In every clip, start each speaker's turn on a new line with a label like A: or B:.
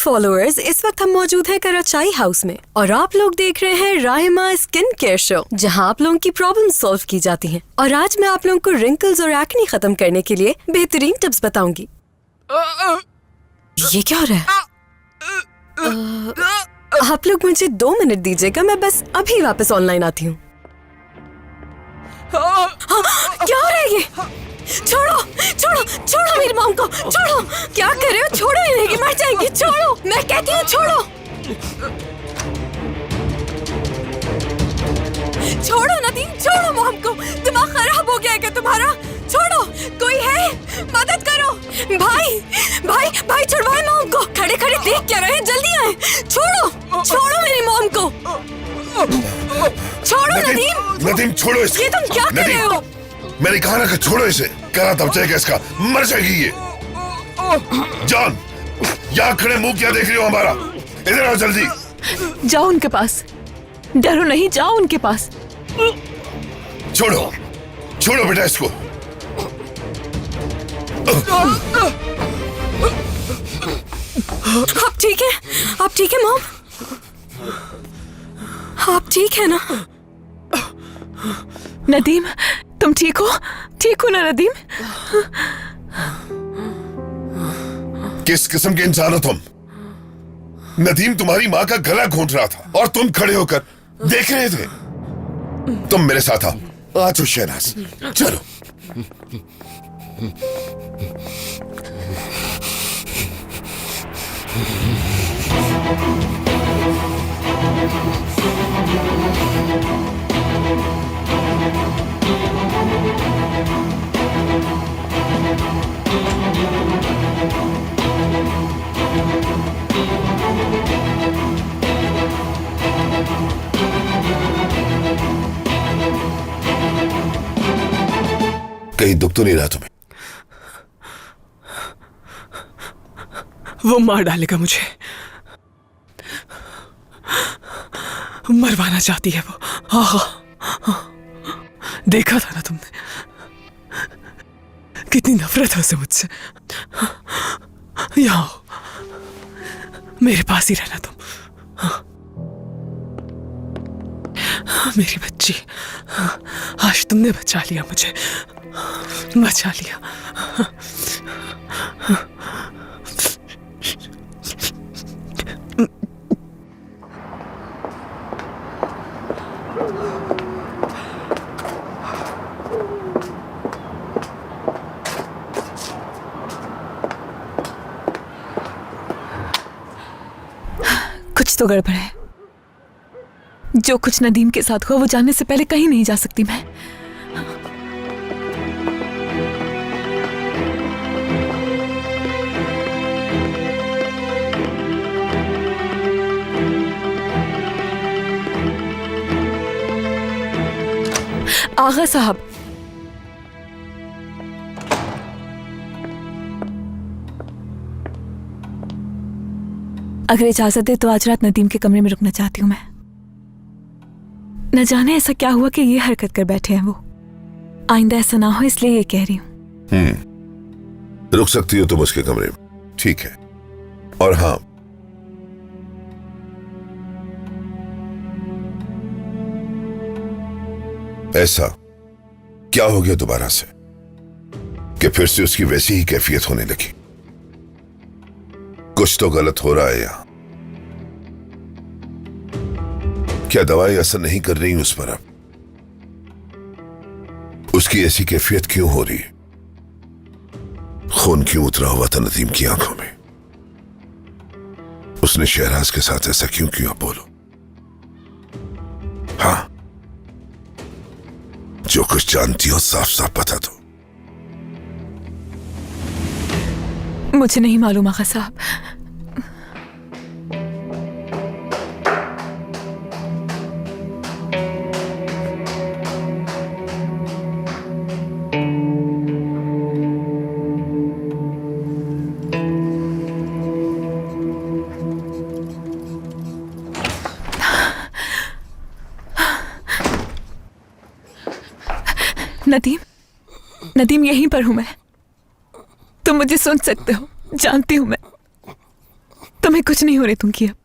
A: Followers, इस वक्त हम मौजूद हैं कराची हाउस में और आप लोग देख रहे हैं राहिमा स्किन केयर शो, जहां आप लोगों की प्रॉब्लम सॉल्व की जाती हैं। और आज मैं आप लोगों को रिंकल्स और एक्ने खत्म करने के लिए बेहतरीन टिप्स बताऊंगी। ये क्या हो रहा है? आप लोग मुझे 2 मिनट दीजिएगा, मैं बस अभी वापस ऑनलाइन आती हूँ। क्या हो रहा है ये? छोड़ो छोड़ो छोड़ो मेरी मॉम को, छोड़ो। क्या कर रहे हो? छोड़ो इन्हें, कि मर जाएंगी। छोड़ो, मैं कहती हूँ छोड़ो। छोड़ो नदीम, छोड़ो मॉम को। दिमाग खराब हो गया है क्या तुम्हारा? छोड़ो, कोई है? मदद करो। भाई भाई भाई छुड़वाए मॉम को। खड़े खड़े देख क्या रहे हैं? जल्दी आए। छोड़ो छोड़ो मेरी मॉम को। छोड़ो नदीम।
B: नदीम छोड़ो इसको।
A: ये तुम क्या कर रहे हो?
B: मैंने कहा ना कि छोड़ो इसे। कहा दब जाएगा इसका, मर जाएगी ये। जान, यहाँ खड़े मुंह क्या देख रही हो हमारा? इधर आओ जल्दी।
C: जाओ उनके पास, डरो नहीं, जाओ उनके पास।
B: छोड़ो छोड़ो बेटा इसको।
A: आप ठीक है? आप ठीक है मॉम? आप ठीक है ना?
C: नदीम, तुम ठीक हो? ठीक हो ना नदीम?
B: किस किस्म के इंसान हो तुम? नदीम तुम्हारी माँ का गला घोंट रहा था और तुम खड़े होकर देख रहे थे। तुम मेरे साथ आओ। आ जाओ शहनाज, चलो। कहीं दुख तो नहीं रहा तुम्हें?
D: वो मार डालेगा मुझे, मरवाना चाहती है वो। हाँ, देखा था ना तुमने, कितनी नफरत है उसे मुझसे। यहाँ आओ, मेरे पास ही रहना तुम। मेरी बच्ची, आज तुमने बचा लिया मुझे, बचा लिया।
C: कुछ तो गड़बड़ है। जो कुछ नदीम के साथ हुआ वो जानने से पहले कहीं नहीं जा सकती मैं। आगा साहब, अगर इजाजत दे तो आज रात नदीम के कमरे में रुकना चाहती हूँ मैं। न जाने ऐसा क्या हुआ कि ये हरकत कर बैठे हैं वो। आइंदा ऐसा ना हो इसलिए ये कह रही हूँ।
B: रुक सकती हो तुम उसके कमरे में, ठीक है। और हाँ, ऐसा क्या हो गया दोबारा से कि फिर से उसकी वैसी ही कैफियत होने लगी? कुछ तो गलत हो रहा है यहां। क्या दवाई असर नहीं कर रही उस पर? अब उसकी ऐसी कैफियत क्यों हो रही? खून क्यों उतरा हुआ था नदीम की आंखों में? उसने शहनाज के साथ ऐसा क्यों किया? बोलो। हाँ, जो कुछ जानती हो साफ साफ बता दो।
C: मुझे नहीं मालूम आगा साहब। नदीम, नदीम यहीं पर हूं मैं। तुम मुझे सुन सकते हो, जानती हूं मैं। तुम्हें कुछ नहीं हो रही तुम की अब।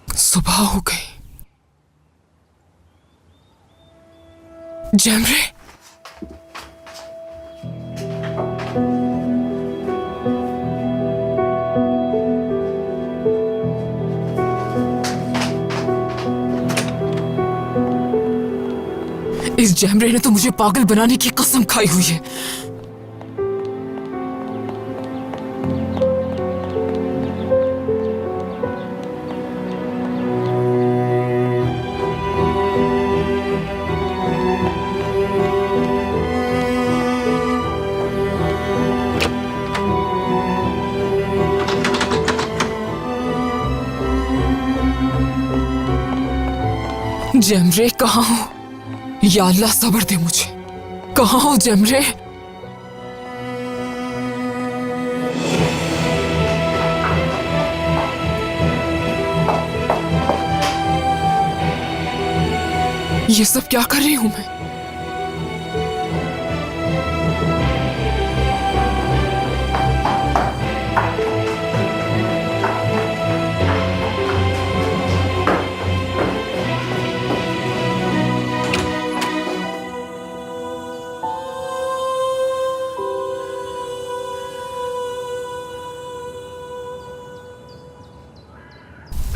D: सुबह हो गई। जैमरे, इस जैमरे ने तो मुझे पागल बनाने की कसम खाई हुई है। जैमरे कहाँ हो? या अल्लाह सब्र दे मुझे। कहाँ हो जैमरे? ये सब क्या कर रही हूं मैं?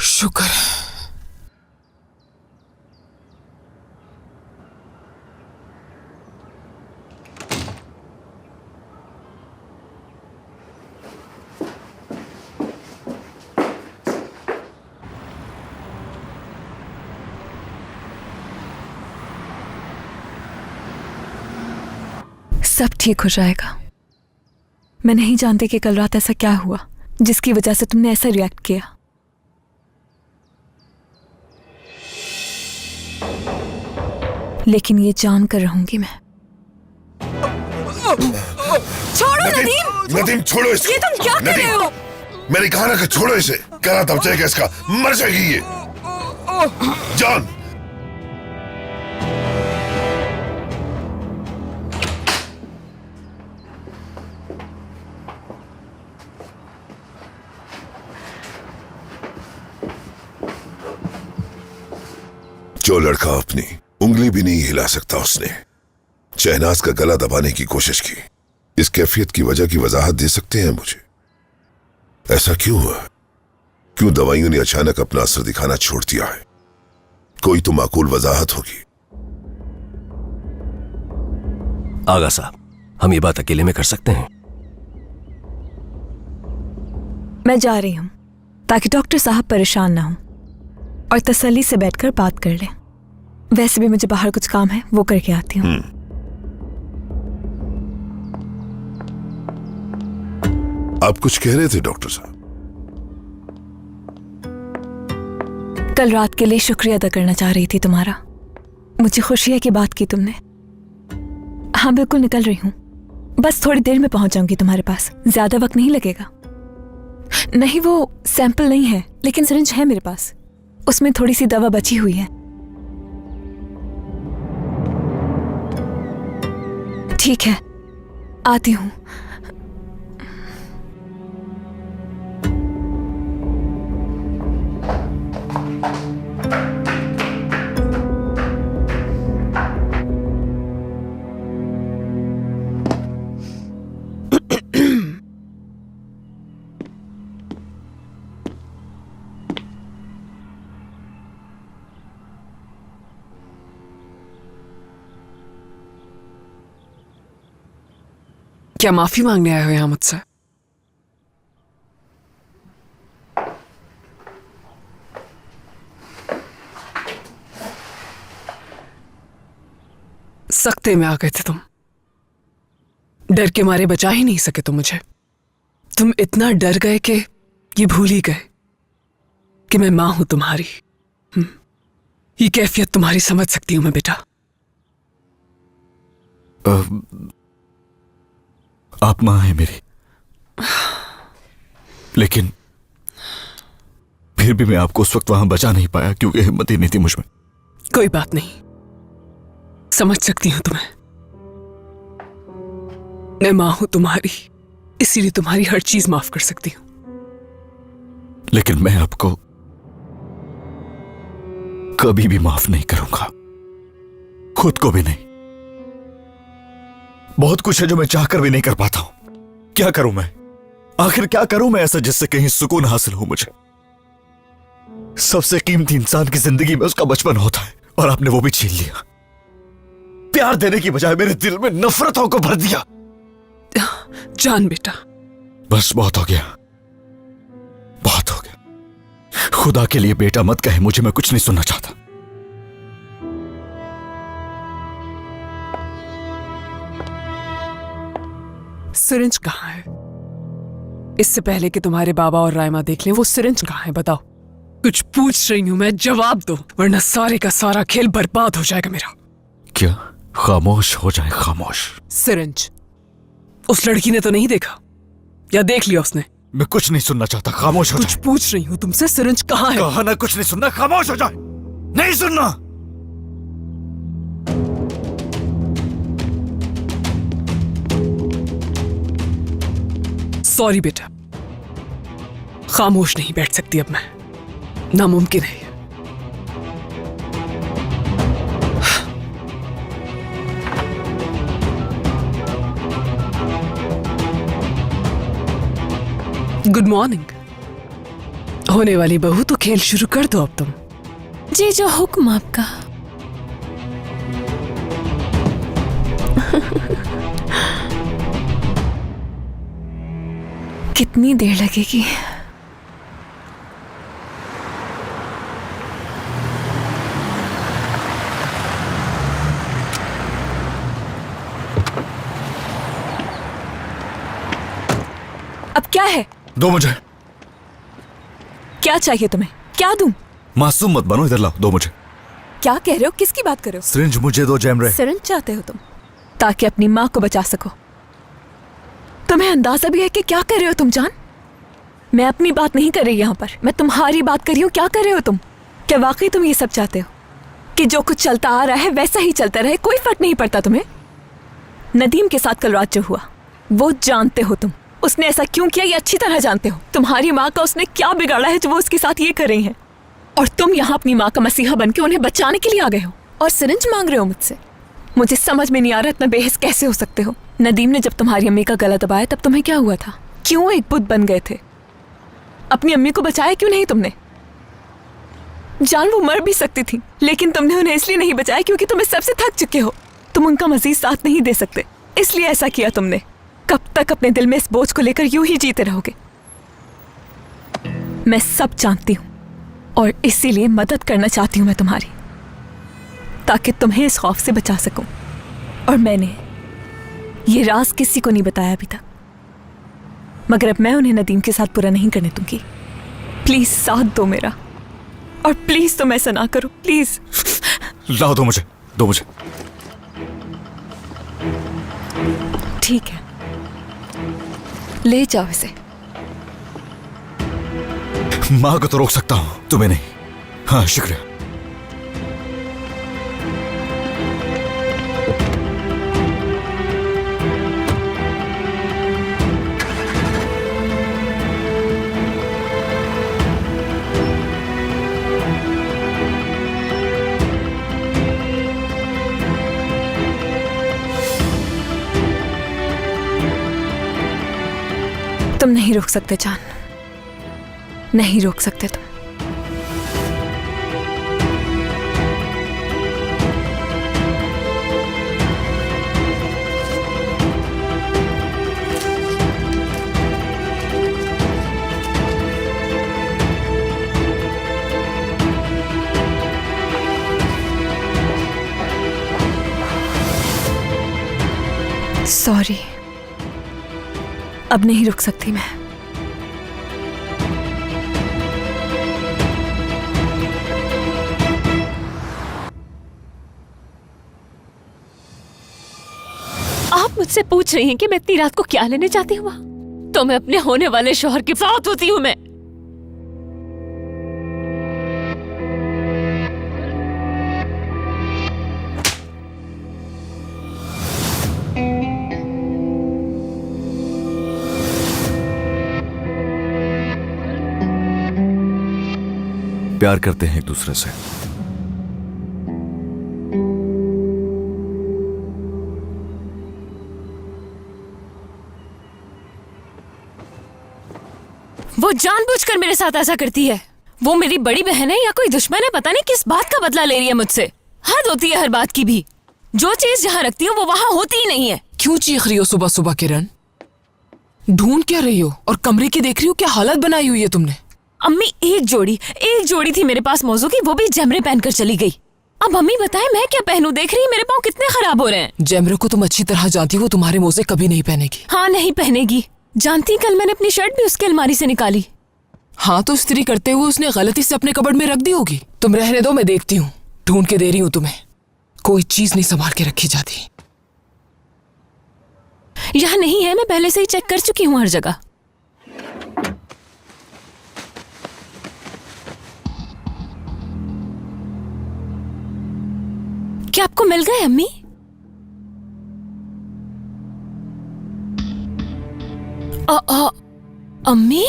D: शुक्र है।
C: सब ठीक हो जाएगा। मैं नहीं जानती कि कल रात ऐसा क्या हुआ जिसकी वजह से तुमने ऐसा रिएक्ट किया। लेकिन ये जान कर रहूंगी मैं।
A: छोड़ो नदीम।
B: नदीम छोड़ो इसको।
A: ये तुम क्या कर रहे हो?
B: मैंने कहा ना कि छोड़ो इसे। करा दब जाएगा इसका, मर जाएगी ये। जान, जो लड़का अपनी उंगली भी नहीं हिला सकता उसने शहनाज का गला दबाने की कोशिश की। इस कैफियत की वजह की वजाहत दे सकते हैं मुझे? ऐसा क्यों हुआ? क्यों दवाइयों ने अचानक अपना असर दिखाना छोड़ दिया है? कोई तो माकूल वजाहत होगी।
E: आगा साहब, हम ये बात अकेले में कर सकते हैं?
C: मैं जा रही हूं ताकि डॉक्टर साहब परेशान ना हो और तसल्ली से बैठकर बात कर लें। वैसे भी मुझे बाहर कुछ काम है, वो करके आती हूँ।
B: आप कुछ कह रहे थे डॉक्टर साहब?
C: कल रात के लिए शुक्रिया अदा करना चाह रही थी तुम्हारा। मुझे खुशी है कि बात की तुमने। हाँ बिल्कुल, निकल रही हूँ। बस थोड़ी देर में पहुंच जाऊंगी तुम्हारे पास, ज्यादा वक्त नहीं लगेगा। नहीं, वो सैंपल नहीं है, लेकिन सिरिंज है मेरे पास, उसमें थोड़ी सी दवा बची हुई है। ठीक है, आती हूं।
D: क्या माफी मांगने आए हो यहां मुझसे? सख्ते में आ गए थे तुम, डर के मारे बचा ही नहीं सके तुम मुझे। तुम इतना डर गए कि ये भूल ही गए कि मैं मां हूं तुम्हारी। ये कैफियत तुम्हारी समझ सकती हूं मैं बेटा।
F: आप मां हैं मेरी, लेकिन फिर भी मैं आपको उस वक्त वहां बचा नहीं पाया क्योंकि हिम्मत ही नहीं थी मुझ में।
D: कोई बात नहीं, समझ सकती हूं तुम्हें। मैं मां हूं तुम्हारी, इसीलिए तुम्हारी हर चीज माफ कर सकती हूं।
F: लेकिन मैं आपको कभी भी माफ नहीं करूंगा, खुद को भी नहीं। बहुत कुछ है जो मैं चाहकर भी नहीं कर पाता हूं। क्या करूं मैं, आखिर क्या करूं मैं ऐसा जिससे कहीं सुकून हासिल हो मुझे। सबसे कीमती इंसान की जिंदगी में उसका बचपन होता है और आपने वो भी छीन लिया। प्यार देने की बजाय मेरे दिल में नफरतों को भर दिया।
D: जान बेटा,
F: बस बहुत हो गया, बहुत हो गया। खुदा के लिए बेटा मत कहे मुझे, मैं कुछ नहीं सुनना चाहता।
D: सिरिंज कहाँ है? इससे पहले कि तुम्हारे बाबा और रायमा देख लें, वो सिरिंज कहाँ है बताओ। कुछ पूछ रही हूं मैं, जवाब दो, वरना सारे का सारा खेल बर्बाद हो जाएगा मेरा।
F: क्या? खामोश हो जाए, खामोश।
D: सिरिंज उस लड़की ने तो नहीं देखा, या देख लिया उसने?
F: मैं कुछ नहीं सुनना चाहता, खामोश हो
D: कुछ
F: जाए।
D: पूछ रही हूं तुमसे, सिरिंज कहाँ है?
F: कहा ना कुछ नहीं सुनना, खामोश हो जाए। नहीं सुनना।
D: सॉरी बेटा, खामोश नहीं बैठ सकती अब मैं, नामुमकिन है। Good morning. होने वाली बहू, तो खेल शुरू कर दो अब तुम।
C: जी, जो हुक्म आपका। कितनी देर लगेगी? अब क्या है?
F: दो मुझे।
C: क्या चाहिए तुम्हें? क्या दूं?
F: मासूम मत बनो, इधर लाओ, दो मुझे।
C: क्या कह रहे हो? किसकी बात कर रहे हो?
F: सिरिंज मुझे दो, जैमरे।
C: सिरिंज चाहते हो तुम, ताकि अपनी माँ को बचा सको? तुम्हें अंदाजा भी है कि क्या कर रहे हो तुम जान? मैं अपनी बात नहीं कर रही यहाँ पर, मैं तुम्हारी बात कर रही हूँ। क्या कर रहे हो तुम? क्या वाकई तुम ये सब चाहते हो कि जो कुछ चलता आ रहा है वैसा ही चलता रहे, कोई फर्क नहीं पड़ता तुम्हें? नदीम के साथ कल रात जो हुआ वो जानते हो तुम, उसने ऐसा क्यों किया ये अच्छी तरह जानते हो। तुम्हारी माँ का उसने क्या बिगाड़ा है जो वो उसके साथ ये कर रही है, और तुम यहाँ अपनी माँ का मसीहा बनके उन्हें बचाने के लिए आ गए हो और सिरिंज मांग रहे हो मुझसे। मुझे समझ में नहीं आ रहा इतना बेहिस कैसे हो सकते हो। नदीम ने जब तुम्हारी अम्मी का गला दबाया तब तुम्हें क्या हुआ था? क्यों एक बुत बन गए थे? अपनी अम्मी को बचाया क्यों नहीं तुमने? जान वो मर भी सकती थी, लेकिन तुमने उन्हें इसलिए नहीं बचाया क्योंकि तुम इस सबसे थक चुके हो। तुम उनका मजीद साथ नहीं दे सकते, इसलिए ऐसा किया तुमने। कब तक अपने दिल में इस बोझ को लेकर यूं ही जीते रहोगे? मैं सब जानती हूं और इसीलिए मदद करना चाहती हूं मैं तुम्हारी, ताकि तुम्हें इस खौफ से बचा सकूं। और मैंने ये राज किसी को नहीं बताया अभी तक, मगर अब मैं उन्हें नदीम के साथ पूरा नहीं करने दूंगी। प्लीज साथ दो मेरा, और प्लीज तुम ऐसा ना करो, प्लीज।
F: लाओ, दो मुझे, दो मुझे।
C: ठीक है, ले जाओ इसे।
F: माँ को तो रोक सकता हूँ, तुम्हें नहीं। हाँ, शुक्रिया।
C: तुम नहीं रोक सकते जान, नहीं रोक सकते तुम। सॉरी, अब नहीं रुक सकती मैं।
A: आप मुझसे पूछ रही हैं कि मैं इतनी रात को क्या लेने जाती हूँ? तो मैं अपने होने वाले शौहर के साथ होती हूँ। मैं
F: प्यार करते हैं एक दूसरे से।
A: वो जानबूझकर मेरे साथ ऐसा करती है। वो मेरी बड़ी बहन है या कोई दुश्मन है, पता नहीं किस बात का बदला ले रही है मुझसे। हद होती है हर बात की भी। जो चीज जहाँ रखती हो वो वहाँ होती ही नहीं है।
D: क्यों चीख रही हो सुबह सुबह किरण? ढूंढ क्या रही हो और कमरे की देख रही हो? क्या हालत बनाई हुई है तुमने?
A: अम्मी एक जोड़ी थी मेरे पास मौजू की, वो भी जमरे पहनकर चली गई। अब अम्मी बताए मैं क्या पहनूं? देख रही मेरे पाँव कितने खराब हो रहे हैं।
D: जैमरे को तुम अच्छी तरह जानती हो, वो तुम्हारे मोजे कभी नहीं पहनेगी।
A: हाँ नहीं पहनेगी। जानती, कल मैंने अपनी शर्ट भी उसकी अलमारी से निकाली।
D: हाँ तो इस्त्री करते हुए उसने गलती से अपने कबर्ड में रख दी होगी। तुम रहने दो, मैं देखती हूँ। ढूंढ के दे रही हूँ तुम्हें। कोई चीज नहीं संभाल के रखी जाती।
A: यहाँ नहीं है, मैं पहले से ही चेक कर चुकी हूँ हर जगह। क्या आपको मिल गए अम्मी? अम्मी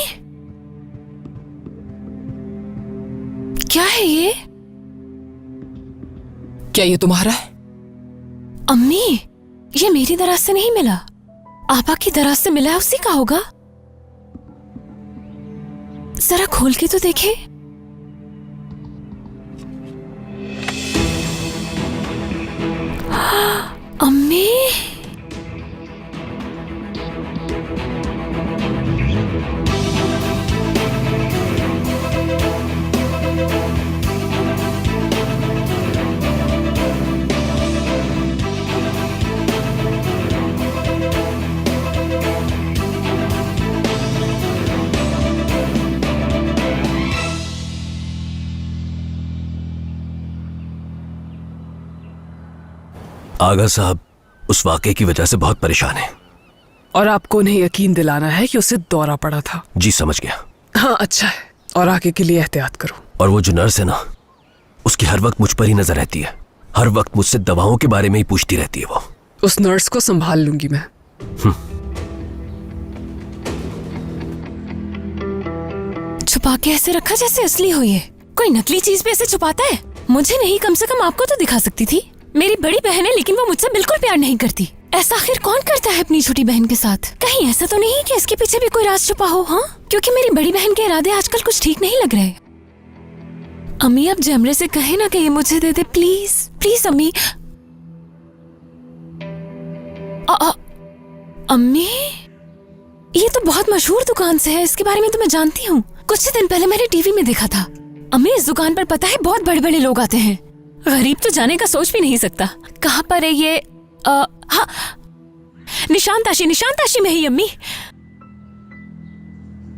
A: क्या है ये?
D: क्या ये तुम्हारा है?
A: अम्मी ये मेरी दराज से नहीं मिला, आपा की दराज से मिला है। उसी का होगा। जरा खोल के तो देखे। अम्मी
E: आगा साहब उस वाकये की वजह से बहुत परेशान है।
D: और आपको उन्हें यकीन दिलाना है कि उसे दौरा पड़ा था।
E: जी समझ गया।
D: हाँ अच्छा है, और आगे के लिए एहतियात करो। और
E: वो जो नर्स है ना, उसकी हर वक्त मुझ पर ही नजर रहती है। हर वक्त मुझसे दवाओं के बारे में ही पूछती रहती है वो।
D: उस नर्स को संभाल लूंगी मैं।
A: छुपा के ऐसे रखा जैसे असली हो ये। कोई नकली चीज भी ऐसे छुपाता है? मुझे नहीं, कम से कम आपको तो दिखा सकती थी। मेरी बड़ी बहन है लेकिन वो मुझसे बिल्कुल प्यार नहीं करती। ऐसा आखिर कौन करता है अपनी छोटी बहन के साथ? कहीं ऐसा तो नहीं कि इसके पीछे भी कोई राज छुपा हो? हाँ, क्योंकि मेरी बड़ी बहन के इरादे आजकल कुछ ठीक नहीं लग रहे। अम्मी अब जमरे से कहे ना कि ये मुझे दे दे, प्लीज प्लीज अम्मी। अम्मी ये तो बहुत मशहूर दुकान से है, इसके बारे में तो मैं जानती हूँ। कुछ दिन पहले मैंने टीवी में देखा था। अम्मी इस दुकान पर पता है बहुत बड़े बड़े लोग आते हैं। गरीब तो जाने का सोच भी नहीं सकता। कहाँ पर है ये? हाँ, निशानताशी में ही अम्मी।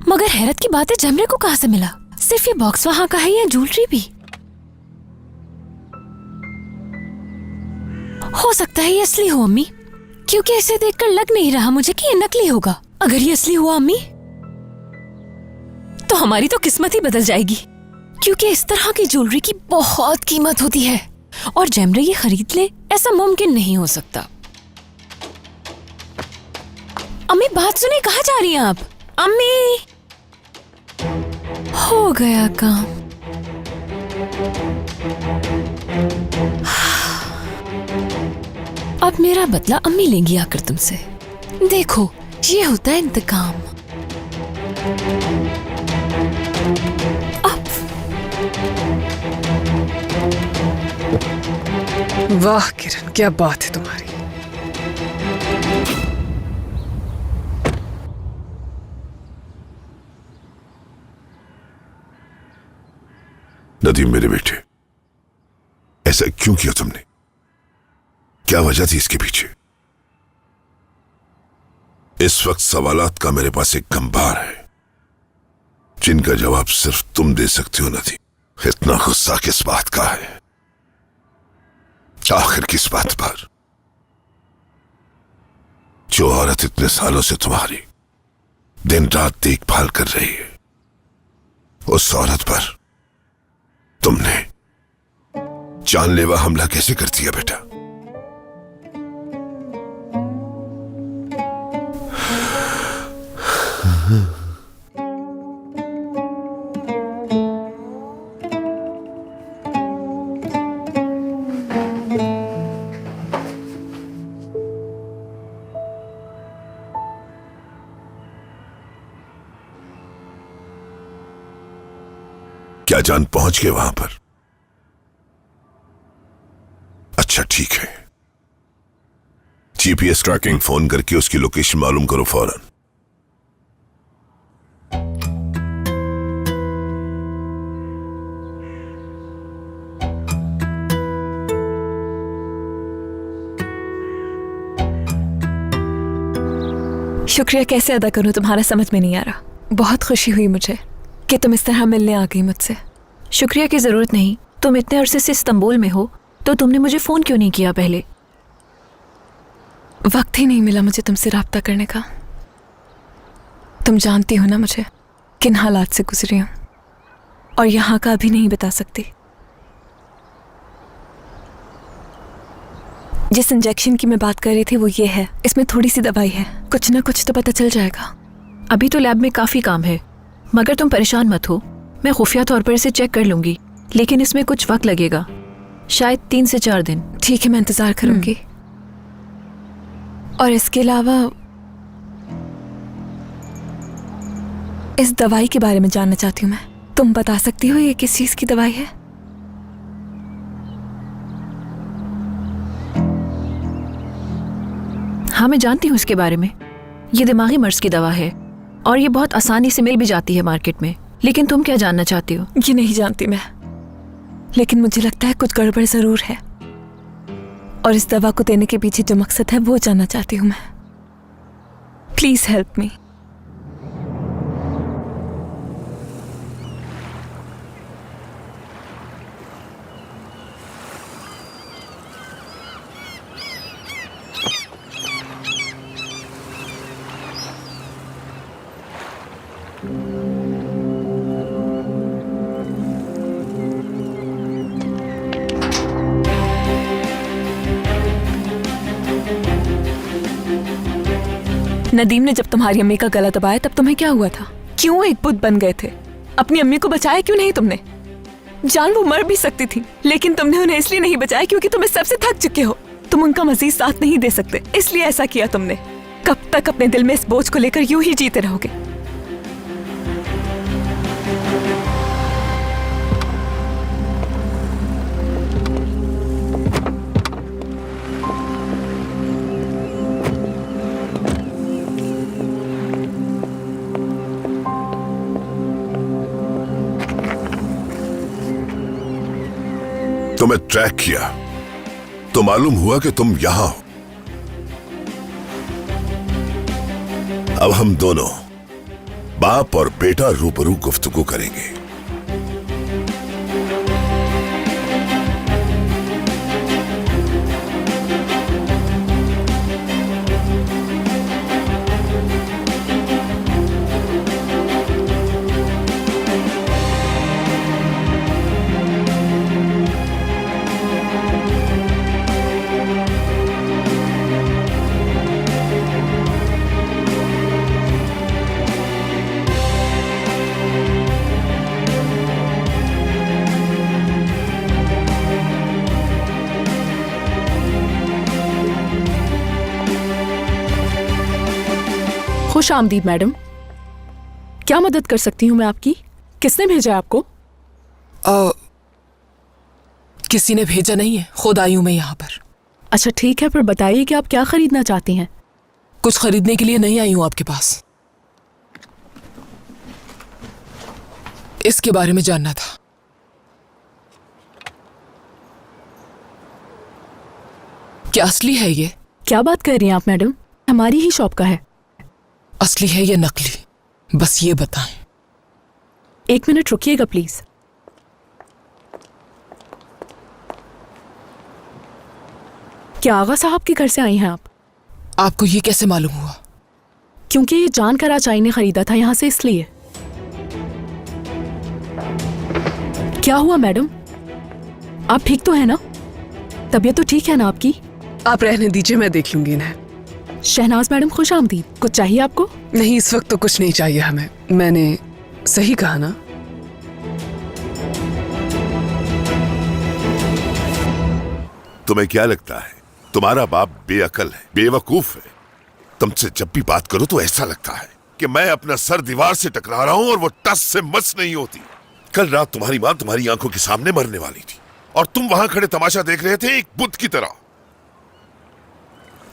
A: मगर हैरत की बात है, जमरे को कहाँ से मिला? सिर्फ ये बॉक्स वहां का है या ज्वेलरी भी? हो सकता है ये असली हो अम्मी। क्योंकि इसे देखकर लग नहीं रहा मुझे कि ये नकली होगा। अगर ये असली हुआ अम्मी, तो हमारी तो किस्मत ही बदल जाएगी, क्योंकि इस तरह की ज्वेलरी की बहुत कीमत होती है और जैमरे ये खरीद ले ऐसा मुमकिन नहीं हो सकता। अम्मी बात सुनिए, कहाँ जा रही हैं आप? अम्मी, हो गया काम। अब मेरा बदला अम्मी लेंगी आकर तुमसे। देखो, ये होता है इंतकाम।
D: वाह किरण, क्या बात है तुम्हारी।
B: नदीम मेरे बेटे, ऐसा क्यों किया तुमने? क्या वजह थी इसके पीछे? इस वक्त सवालात का मेरे पास एक गंभार है जिनका जवाब सिर्फ तुम दे सकते हो नदीम। इतना गुस्सा किस बात का है? आखिर किस बात पर? जो औरत इतने सालों से तुम्हारी दिन रात देखभाल कर रही है, उस औरत पर तुमने जानलेवा हमला कैसे कर दिया बेटा? क्या जान पहुंच गए वहां पर? अच्छा ठीक है, जीपीएस ट्रैकिंग फोन करके उसकी लोकेशन मालूम करो फौरन।
C: शुक्रिया कैसे अदा करूं तुम्हारा समझ में नहीं आ रहा। बहुत खुशी हुई मुझे कि तुम इस तरह मिलने आ गई मुझसे।
G: शुक्रिया की जरूरत नहीं, तुम इतने अरसे से इस्तांबुल में हो तो तुमने मुझे फोन क्यों नहीं किया पहले?
C: वक्त ही नहीं मिला मुझे तुमसे राब्ता करने का। तुम जानती हो ना मुझे किन हालात से गुजरी हूं, और यहाँ का अभी नहीं बता सकती। जिस इंजेक्शन की मैं बात कर रही थी वो ये है, इसमें थोड़ी सी दवाई है, कुछ ना कुछ तो पता चल जाएगा।
G: अभी तो लैब में काफी काम है, मगर तुम परेशान मत हो, मैं खुफिया तौर पर इसे चेक कर लूंगी, लेकिन इसमें कुछ वक्त लगेगा, शायद 3 से 4 दिन।
C: ठीक है, मैं इंतजार करूंगी। और इसके अलावा इस दवाई के बारे में जानना चाहती हूँ मैं। तुम बता सकती हो ये किस चीज की दवाई है?
G: हाँ, मैं जानती हूँ इसके बारे में। ये दिमागी मर्ज की दवा है और ये बहुत आसानी से मिल भी जाती है मार्केट में। लेकिन तुम क्या जानना चाहती हो?
C: ये नहीं जानती मैं, लेकिन मुझे लगता है कुछ गड़बड़ जरूर है, और इस दवा को देने के पीछे जो मकसद है वो जानना चाहती हूँ मैं। Please help me. नदीम ने जब तुम्हारी अम्मी का गला दबाया तब तुम्हें क्या हुआ था? क्यों एक बुत बन गए थे? अपनी अम्मी को बचाया क्यों नहीं तुमने? जान वो मर भी सकती थी, लेकिन तुमने उन्हें इसलिए नहीं बचाया क्योंकि तुम इस सबसे थक चुके हो। तुम उनका मजीद साथ नहीं दे सकते, इसलिए ऐसा किया तुमने। कब तक अपने दिल में इस बोझ को लेकर यूं ही जीते रहोगे?
B: तुम्हें ट्रैक किया तो मालूम हुआ कि तुम यहां हो। अब हम दोनों बाप और बेटा रूबरू गुफ्तगू करेंगे।
G: खुश आमदीद मैडम। क्या मदद कर सकती हूँ मैं आपकी? किसने भेजा है आपको?
D: किसी ने भेजा नहीं है, खुद आई हूं मैं यहाँ पर।
G: अच्छा ठीक है, फिर बताइए कि आप क्या खरीदना चाहती हैं?
D: कुछ खरीदने के लिए नहीं आई हूं आपके पास, इसके बारे में जानना था। क्या असली है ये?
G: क्या बात कर रही हैं आप मैडम? हमारी ही शॉप का है।
D: असली है या नकली, बस ये बताएं।
G: 1 मिनट रुकिएगा प्लीज। क्या आगा साहब के घर से आई हैं आप?
D: आपको ये कैसे मालूम हुआ?
G: क्योंकि ये जानकर आचाई ने खरीदा था यहाँ से, इसलिए। क्या हुआ मैडम? आप ठीक तो है ना? तबीयत तो ठीक है ना आपकी?
D: आप रहने दीजिए, मैं देख लूंगी इन्हें।
G: शहनाज मैडम खुश आमदीद। कुछ चाहिए आपको?
D: नहीं, इस वक्त तो कुछ नहीं चाहिए हमें। मैंने सही कहा ना?
B: तुम्हें क्या लगता है तुम्हारा बाप बेअकल है, बेवकूफ है? तुमसे जब भी बात करो तो ऐसा लगता है कि मैं अपना सर दीवार से टकरा रहा हूं और वो टस से मस नहीं होती। कल रात तुम्हारी मां तुम्हारी आंखों के सामने मरने वाली थी और तुम वहां खड़े तमाशा देख रहे थे एक बुद्ध की तरह।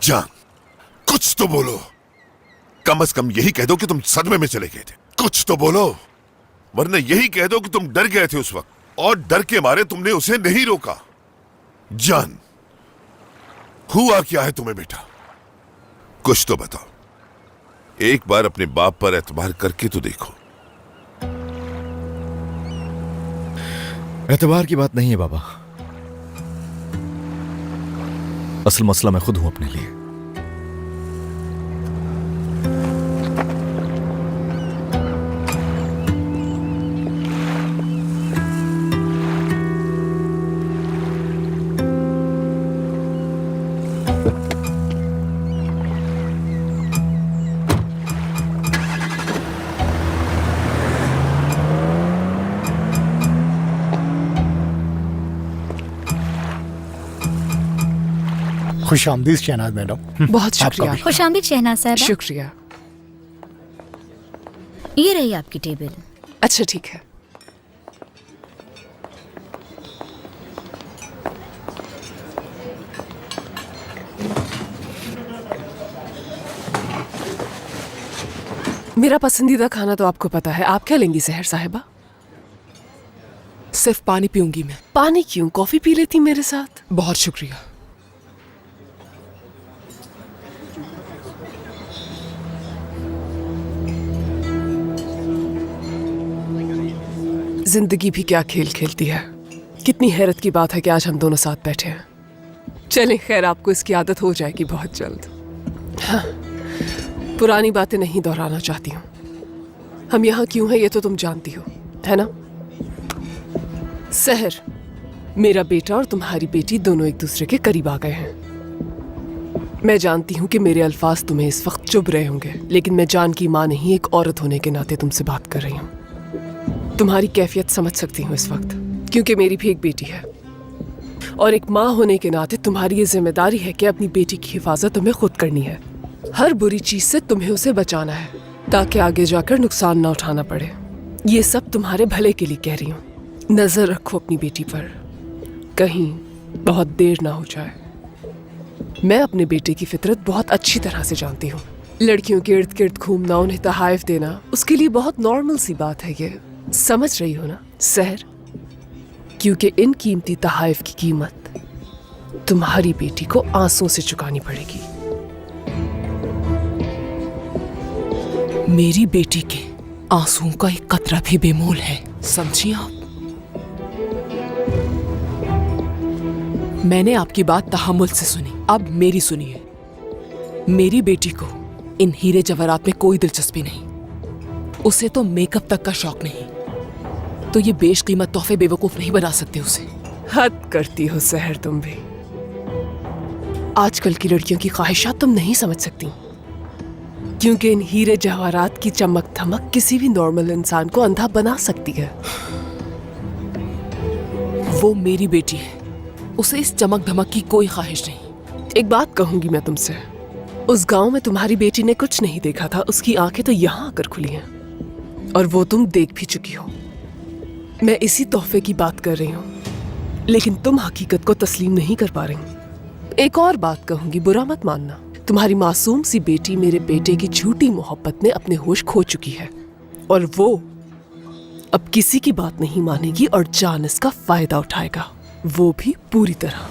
B: जान, कुछ तो बोलो। कम से कम यही कह दो कि तुम सदमे में चले गए थे। कुछ तो बोलो, वरना यही कह दो कि तुम डर गए थे उस वक्त और डर के मारे तुमने उसे नहीं रोका। जान, हुआ क्या है तुम्हें बेटा? कुछ तो बताओ। एक बार अपने बाप पर एतबार करके तो देखो।
F: एतबार की बात नहीं है बाबा, असल मसला मैं खुद हूं अपने लिए।
H: खुश आमदीद शहनाज मैडम।
D: बहुत शुक्रिया।
I: खुश आमदीद शहनाज साहब।
D: शुक्रिया।
I: ये रही आपकी टेबल।
D: अच्छा ठीक है। मेरा पसंदीदा खाना तो आपको पता है। आप क्या लेंगी सहर साहिबा? सिर्फ पानी पीऊंगी मैं। पानी क्यों, कॉफी पी लेती मेरे साथ। बहुत शुक्रिया। जिंदगी भी क्या खेल खेलती है। कितनी हैरत की बात है कि आज हम दोनों साथ बैठे हैं। चलें, खैर आपको इसकी आदत हो जाएगी बहुत जल्द। हाँ, पुरानी बातें नहीं दोहराना चाहती हूँ। हम यहाँ क्यों हैं ये तो तुम जानती हो, है ना? सहर, मेरा बेटा और तुम्हारी बेटी दोनों एक दूसरे के करीब आ गए हैं। मैं जानती हूँ कि मेरे अल्फाज तुम्हें इस वक्त चुभ रहे होंगे, लेकिन मैं जान की माँ नहीं, एक औरत होने के नाते तुमसे बात कर रही हूँ। तुम्हारी कैफियत समझ सकती हूँ इस वक्त, क्योंकि मेरी भी एक बेटी है और एक माँ होने के नाते तुम्हारी ये जिम्मेदारी है कि अपनी बेटी की हिफाजत तुम्हें खुद करनी है। हर बुरी चीज से तुम्हें उसे बचाना है ताकि आगे जाकर नुकसान ना उठाना पड़े। ये सब तुम्हारे भले के लिए कह रही हूँ। नजर रखो अपनी बेटी पर, कहीं बहुत देर ना हो जाए। मैं अपने बेटे की फितरत बहुत अच्छी तरह से जानती हूँ। लड़कियों के इर्द गिर्द घूमना, उन्हें तहाइफ देना, उसके लिए बहुत नॉर्मल सी बात है। ये समझ रही हो ना सहर? क्योंकि इन कीमती तहाइफ की कीमत तुम्हारी बेटी को आंसुओं से चुकानी पड़ेगी। मेरी बेटी के आंसुओं का एक कतरा भी बेमोल है, समझी आप? मैंने आपकी बात तहम्मुल से सुनी, अब मेरी सुनिए। मेरी बेटी को इन हीरे जवाहरात में कोई दिलचस्पी नहीं। उसे तो मेकअप तक का शौक नहीं, तो ये बेशकीमत तोहफे बेवकूफ नहीं बना सकते उसे। हद करती हो सहर तुम भी। आजकल की लड़कियों की ख्वाहिशात तुम नहीं समझ सकती, क्योंकि इन हीरे जवाहरात की चमक धमक किसी भी नॉर्मल इंसान को अंधा बना सकती है। वो मेरी बेटी है, उसे इस चमक धमक की कोई ख्वाहिश नहीं। एक बात कहूंगी मैं तुमसे, उस गांव में तुम्हारी बेटी ने कुछ नहीं देखा था, उसकी आंखें तो यहां आकर खुली हैं और वो तुम देख भी चुकी हो। मैं इसी तोहफे की बात कर रही हूँ, लेकिन तुम हकीकत को तस्लीम नहीं कर पा रही। एक और बात कहूंगी, बुरा मत मानना। तुम्हारी मासूम सी बेटी मेरे बेटे की झूठी मोहब्बत में अपने होश खो चुकी है और वो अब किसी की बात नहीं मानेगी और जान इसका फायदा उठाएगा, वो भी पूरी तरह।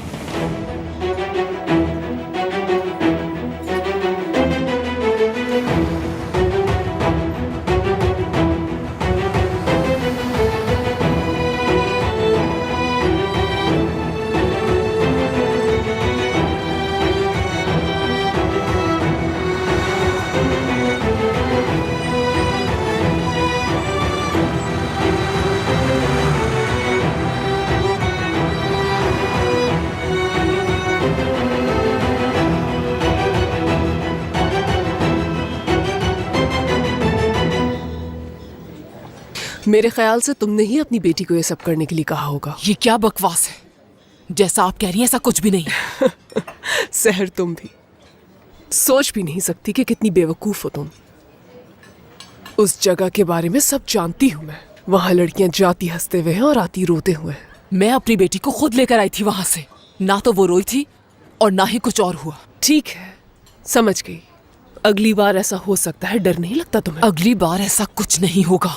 D: मेरे ख्याल से तुमने ही अपनी बेटी को ये सब करने के लिए कहा होगा।
J: ये क्या बकवास है? जैसा आप कह रही हैं ऐसा कुछ भी नहीं है।
D: सहर, तुम भी सोच भी नहीं सकती कि कितनी बेवकूफ हो तुम। उस जगह के बारे में सब जानती हूँ मैं। वहां लड़कियां जाती हंसते हुए हैं और आती रोते हुए हैं।
J: मैं अपनी बेटी को खुद लेकर आई थी वहां से, ना तो वो रोई थी और ना ही कुछ और हुआ।
D: ठीक है, समझ गई। अगली बार ऐसा हो सकता है, डर नहीं लगता तुम्हें?
J: अगली बार ऐसा कुछ नहीं होगा,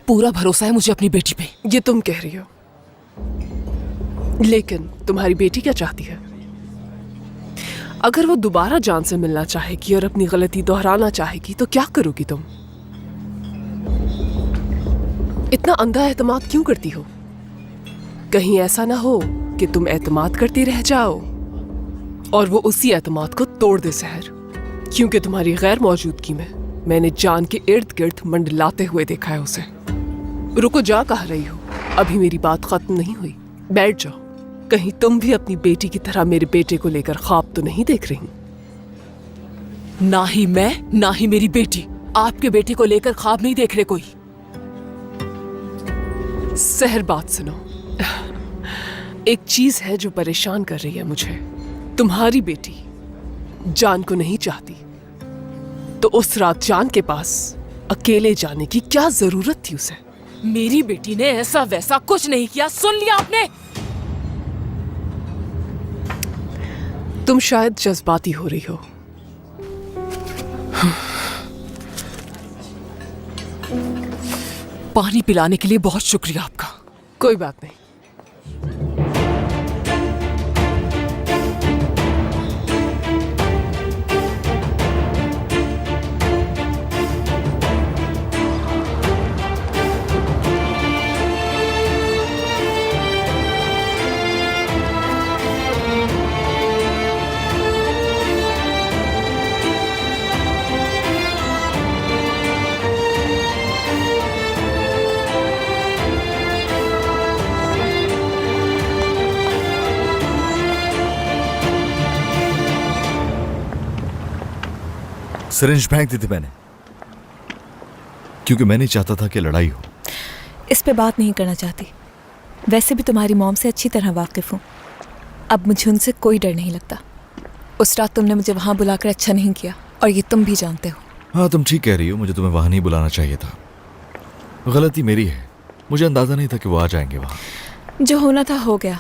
J: पूरा भरोसा है मुझे अपनी बेटी पे।
D: ये तुम कह रही हो, लेकिन तुम्हारी बेटी क्या चाहती है? अगर वो दोबारा जान से मिलना चाहेगी और अपनी गलती दोहराना चाहेगी तो क्या करोगी तुम? इतना अंधा एतमाद क्यों करती हो? कहीं ऐसा ना हो कि तुम एतमाद करती रह जाओ और वो उसी एतमाद को तोड़ दे सहर, क्योंकि तुम्हारी गैर मौजूदगी में मैंने जान के इर्द गिर्द मंडलाते हुए देखा है उसे। रुको, जा कह रही हो? अभी मेरी बात खत्म नहीं हुई, बैठ जाओ। कहीं तुम भी अपनी बेटी की तरह मेरे बेटे को लेकर ख्वाब तो नहीं देख रही?
J: ना ही मैं ना ही मेरी बेटी आपके बेटे को लेकर ख्वाब नहीं देख रहे कोई।
D: सहर, बात सुनो। एक चीज है जो परेशान कर रही है मुझे। तुम्हारी बेटी जान को नहीं चाहती, तो उस रात जान के पास अकेले जाने की क्या जरूरत थी उसे?
J: मेरी बेटी ने ऐसा वैसा कुछ नहीं किया, सुन लिया आपने?
D: तुम शायद जज्बाती हो रही हो।
J: पानी पिलाने के लिए बहुत शुक्रिया आपका।
D: कोई बात नहीं।
F: सिरिंज फेंक दी थी मैंने, क्योंकि मैं नहीं चाहता था कि लड़ाई हो।
C: इस पे बात नहीं करना चाहती। वैसे भी तुम्हारी मॉम से अच्छी तरह वाकिफ हूँ। अब मुझे उनसे कोई डर नहीं लगता। उस रात तुमने मुझे वहां बुलाकर अच्छा नहीं किया और ये तुम भी जानते हो।
F: हाँ, तुम ठीक कह रही हो, मुझे तुम्हें वहां नहीं बुलाना चाहिए था। गलती मेरी है, मुझे अंदाजा नहीं था कि वो आ जाएंगे वहां।
C: जो होना था हो गया।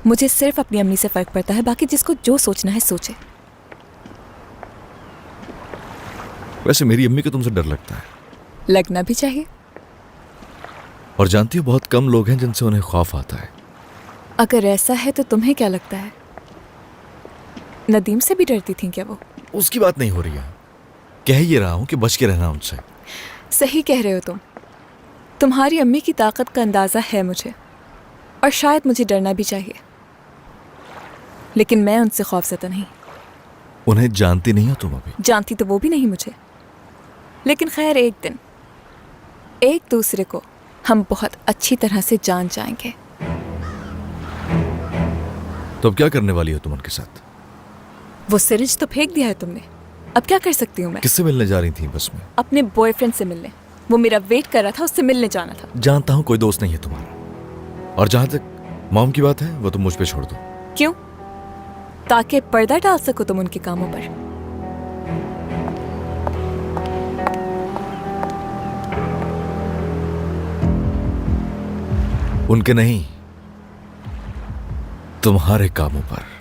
C: मुझे सिर्फ अपनी अम्मी से फर्क पड़ता है, बाकी जिसको जो सोचना है सोचे।
F: वैसे मेरी अम्मी को तुमसे डर लगता है।
C: लगना भी चाहिए।
F: और जानती हो, बहुत कम लोग हैं जिनसे उन्हें खौफ आता है।
C: अगर ऐसा है तो तुम्हें क्या लगता है, नदीम से भी डरती थी क्या वो?
F: उसकी बात नहीं हो रही है, कह ये रहा हूं कि बच के रहना उनसे।
C: सही कह रहे हो तुम। तुम्हारी अम्मी की ताकत का अंदाजा है मुझे, और शायद मुझे डरना भी चाहिए, लेकिन मैं उनसे खौफज़दा नहीं।
F: उन्हें जानती नहीं हो तुम अभी?
C: जानती तो वो भी नहीं मुझे, लेकिन खैर एक दिन एक दूसरे को हम बहुत अच्छी तरह से जान जाएंगे।
F: तो अब क्या करने वाली हो तुम उनके साथ?
C: वो सिरिंज तो फेंक दिया है तुमने, अब क्या कर सकती हूँ मैं?
F: किससे मिलने जा रही थी बस में?
C: अपने बॉयफ्रेंड से मिलने। वो मेरा वेट कर रहा था, उससे मिलने जाना था।
F: जानता हूँ कोई दोस्त नहीं है तुम्हारा, और जहां तक मॉम की बात है वो तुम मुझ पे छोड़ दो।
C: क्यों? ताकि पर्दा डाल सको तुम उनके कामों पर।
F: उनके नहीं, तुम्हारे कामों पर।